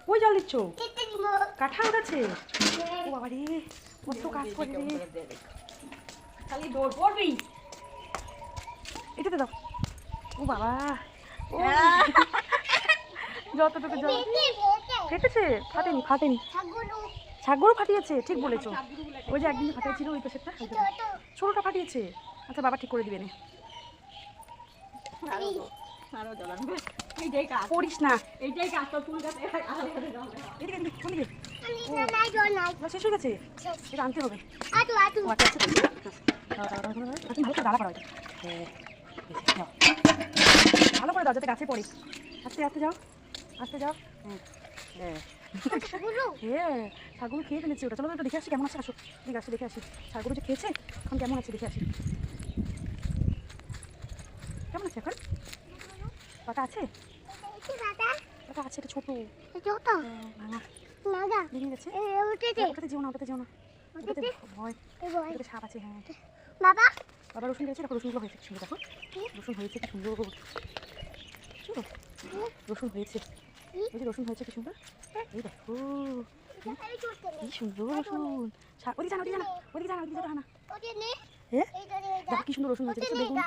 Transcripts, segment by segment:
কই জল দিচ্ছ? কাঁঠাল গাছে? ও বাবা রে, কত কাজ করে রে। খালি দৌড় পড়বি। এটাতে দাও। ও বাবা, ও যতটুকু জল ফেটেছে। ফাটেনি ফাটেনি, ছাগলও ফাটিয়েছে। ঠিক বলেছো, ওই যে একদিন ফাটিয়েছিল ওই পাশেরটা, ছোটটা ফাটিয়েছে। আচ্ছা বাবা ঠিক করে দিবে না, করিস না। শেষ হয়ে গেছে, এটা আনতে হবে। ভালো করে দাও যাতে গাছে পড়ে। আস্তে আস্তে যাও, আস্তে যাও। হ্যাঁ হ্যাঁ, ছাগল খেয়ে ফেলেছে ওটা। চলো তো দেখে আসি কেমন আছে। আসো ঠিক আছে, দেখে আসি ছাগল যে খেয়েছে এখন কেমন আছে, দেখে আসি কেমন আছে এখন। পাতা আছে, পাতা আছে, এটা ছোট ভাঙা ভেঙে গেছে। ওটাতে যেও না, ওটাতে যেও না, ওটাতে ভয়, ওটাতে সাপ আছে। হ্যাঁ বাবা, বাবা রসুন গেছে, দেখো রসুনগুলো হয়েছে কি সুন্দর। দেখো রসুন হয়েছে কি সুন্দর, রসুন হয়েছে, এই যে রসুন হয়েছে কি সুন্দর। এই দেখো কি সুন্দর রসুন। ওদিকে জানা, ওদিকে জানা, ওদিকে জানা, ওদিকে জানা। হ্যাঁ দেখো কি সুন্দর রসুন হয়েছে, দেখুন।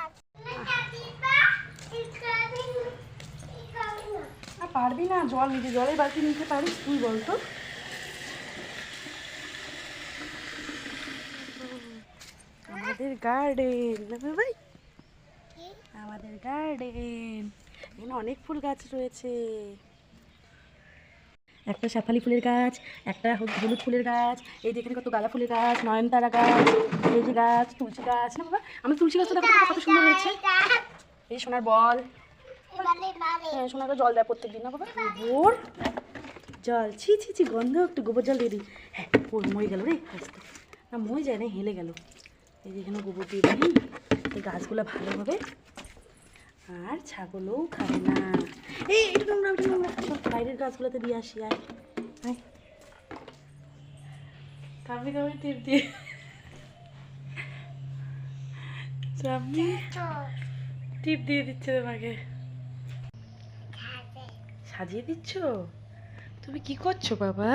আর পারবি না জল নিতে, জলের বালতি নিতে পারিস তুই বলতো। আমাদের গার্ডেন না ভাই, আমাদের গার্ডেন, এখানে অনেক ফুল গাছ রয়েছে। একটা শেফালি ফুলের গাছ, একটা হলুদ ফুলের গাছ, এই যে এখানে কত গাঁদা ফুলের গাছ, নয়নতারা গাছ, এই যে গাছ তুলসী গাছ না বাবা। আমার তুলসী গাছটা দেখো কত সুন্দর হয়েছে। এই সোনার বল, হ্যাঁ সোনারও জল দেয় প্রত্যেক দিন না বাবা। গোবর জল, ছি ছি ছি গন্ধ, একটু গোবর জল দিয়ে দিই। হ্যাঁ ওর মরে গেল রে গাছটা, না মরে যায় না, হেলে গেল। এই যে এখানে গোবর দিয়ে দিই, এই গাছগুলো ভালো হবে আর ছাগলও খাবে না। এই এটা নোংরা, এটা নোংরা, বাইরের গাছগুলোতে দিয়ে আসি। আর কামড়ে কামড়ে টিপ দিয়ে সামনে টিপ দিয়ে দিচ্ছে তোমাকে, সাজিয়ে দিচ্ছ। তুমি কি করছো বাবা,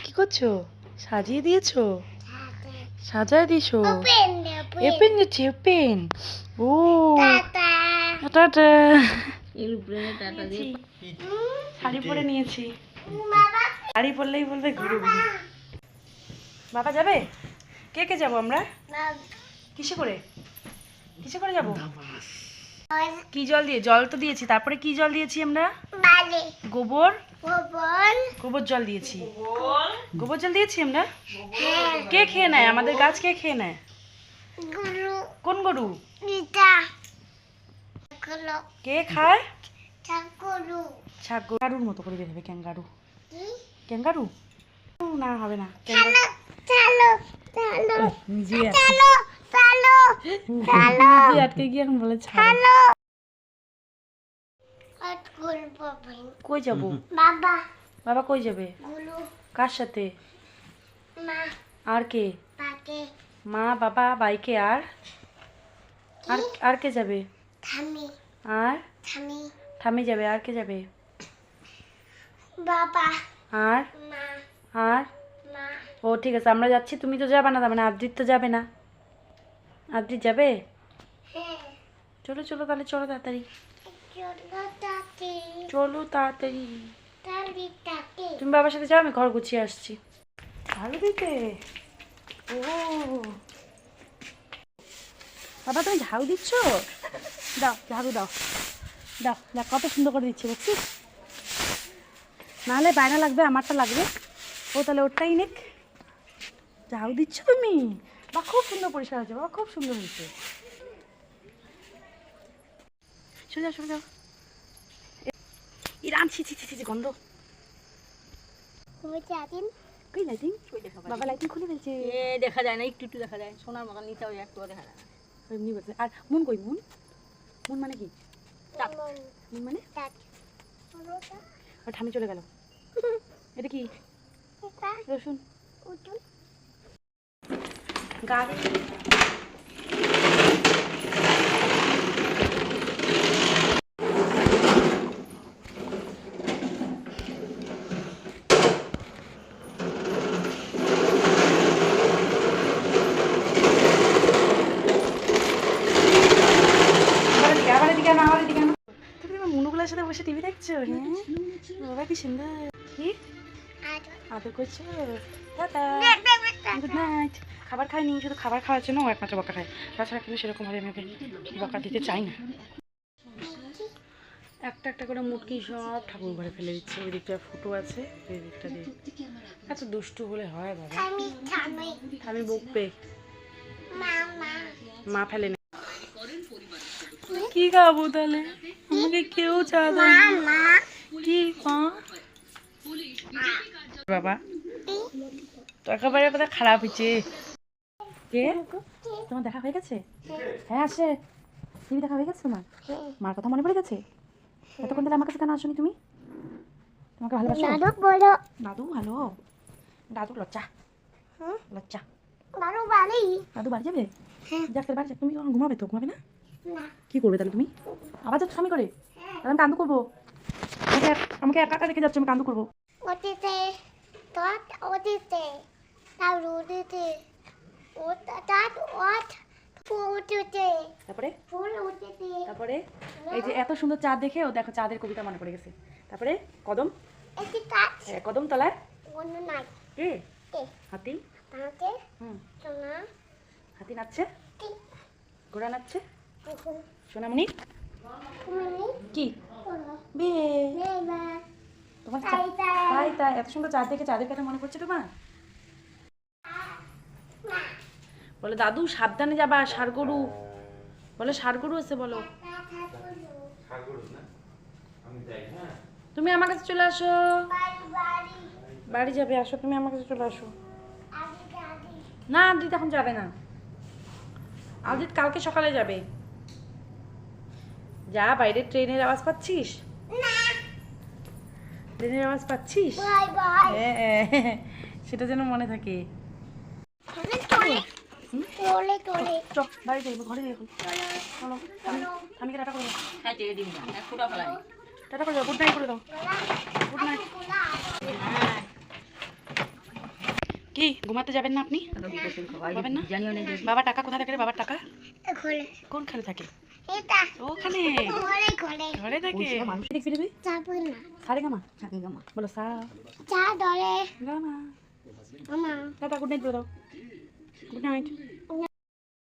কি করছো? সাজিয়ে দিয়েছো, সাজায় দিয়েছো, এপেন দিচ্ছে, এপেন। ও টাটা, শাড়ি পরে নিয়েছি, শাড়ি পরলেই বলবে ঘুরে ঘুরে। বাবা যাবে? কে কে যাবো আমরা? কিসে করে, কিসে করে যাবো? কি জল দিয়ে? জল তো দিয়েছি, তারপরে কি জল দিয়েছি আমরা? গোবর, গোবর জল দিয়েছি, গোবর জল দিয়েছি আমরা। কে খেয়ে নেয় আমাদের গাছ, কে খেয়ে নেয়? কোন গরু? কে খায়? ক্যাঙ্গারুর মতো করে বেরোবে, ক্যাঙ্গারু, ক্যাঙ্গারু না হবে না, নিজে আটকে গিয়ে এখন বলে ছাড়ো। কই যাবো? বাবা, বাবা কই যাবে? কার সাথে? আর কে? মা বাবা বাইকে, আর আর কে যাবে? আর থামি যাবে, আর কে যাবে? বাবা আর আর ও ঠিক আছে আমরা যাচ্ছি, তুমি তো যাবে না, তার মানে আদ্রিত তো যাবে না। আদ্রিত যাবে? চলো চলো তাহলে, চলো তাড়াতাড়ি, চলো তাড়াতাড়ি। তুমি বাবার সাথে যাও, আমি ঘর গুছিয়ে আসছি। ঝাড়ু দিতে? ও বাবা তুমি ঝাড়ু দিচ্ছ? দাও ঝাড়ু দাও, দাও দেখ কত সুন্দর করে দিচ্ছে, দেখছিস? নাহলে বায়না লাগবে, আমারটা লাগবে। ও তাহলে ওরটাই নিক। ঝাড়ু দিচ্ছ তুমি? বা খুব সুন্দর পরিষ্কার হয়েছে বাবা, খুব সুন্দর হয়েছে। সরে যাও, সরে যাও। ইরান ছি ছি ছি গন্ধ। কই লাইটিং? বাবা লাইটিং খুলে ফেলছে। দেখা যায় না, একটু একটু দেখা যায়, সোনার মতন নিচে একটু দেখা যায় না। এমনি বলছে। আর মুন কই? মুন, মুন মানে কি? মুন মানে আর ঠামি চলে গেল। এটা কি? রসুন গাছ। করছো? হ্যাঁ বাবা কি সুন্দর। কি আদর করছো? Tata, good night. খাবার খাইনি, শুধু খাবার খাওয়ার জন্য ও একমাত্র বকা খায়, তাছাড়া কিন্তু সেরকমভাবে আমি ওকে বকা দিতে চাই না। একটা একটা করে মুটকি সব ঠাকুর ঘরে ফেলে দিচ্ছে। ওই দিকটা ফুটো আছে, ওই দিকটা দিয়ে। এত দুষ্টু হলে হয় বাবা? আমি বকবে, মা ফেলে না। কি খাবো তাহলে? আমাকে কেউ চা দেয় না। কি মা? বাবা তোর খাবারের কথা খারাপ হয়েছে। কে? তোমার দেখা হয়ে গেছে? হ্যাঁ আসে। টিভি দেখা হয়ে গেছে তোমার? মার কথা মনে পড়ে গেছে? এতক্ষণ তাহলে আমার কাছে কেন আসোনি তুমি? তোমাকে ভালোবাসো? দাদু ভালো। দাদু লজ্জা, লজ্জা। দাদু বাড়ি যাবে? যাক তাহলে বাড়ি যাক। তুমি কখন ঘুমাবে? তো ঘুমাবে না? কি করবে তাহলে তুমি? আবার যাচ্ছ স্বামী করে? তাহলে আমি কান্দু করবো। আমাকে একা একা রেখে যাচ্ছ, আমি কান্দু করবো। তারপরে তারপরে এই যে এত সুন্দর চাঁদ দেখে ও দেখো চাঁদের কবিতা মনে পড়ে গেছে। তারপরে কদম, হ্যাঁ কদম তলায় কে? হাতি। হুম, হাতি নাচছে, ঘোড়া নাচছে, সোনামণি কি বিয়ে। তোমার তাই তাই এত সুন্দর চাঁদ দেখে চাঁদের কথা মনে পড়ছে তোমার? বলো দাদু সাবধানে যাবা, ষাড় গরু। বলো ষাড় গরু আছে বলো। তুমি আমার কাছে চলে আসো। বাড়ি যাবে, আসো তুমি আমার কাছে চলে আসো। না আদিত এখন যাবে না, আদিত কালকে সকালে যাবে। যা, বাইরে ট্রেনের আওয়াজ পাচ্ছিস? ট্রেনের আওয়াজ পাচ্ছিস? হ্যাঁ, সেটা যেন মনে থাকে। চল বাড়ি যাই, ঘরে যাই এখন। চলো আমি টাটা করে দাও। টাটা করে দাও, গুড নাইট করে দাও। Good night. কি ঘুমাতে যাবেন না আপনি? যাবেন না? বাবা টাকা কোথায় থাকে রে? বাবার টাকা কোন খানে থাকে? ওখানে ঘরে থাকে। দেখবি দিবি সারে গামা বলো সা গামা। টাটা, গুড নাইট করে দাও। Good night.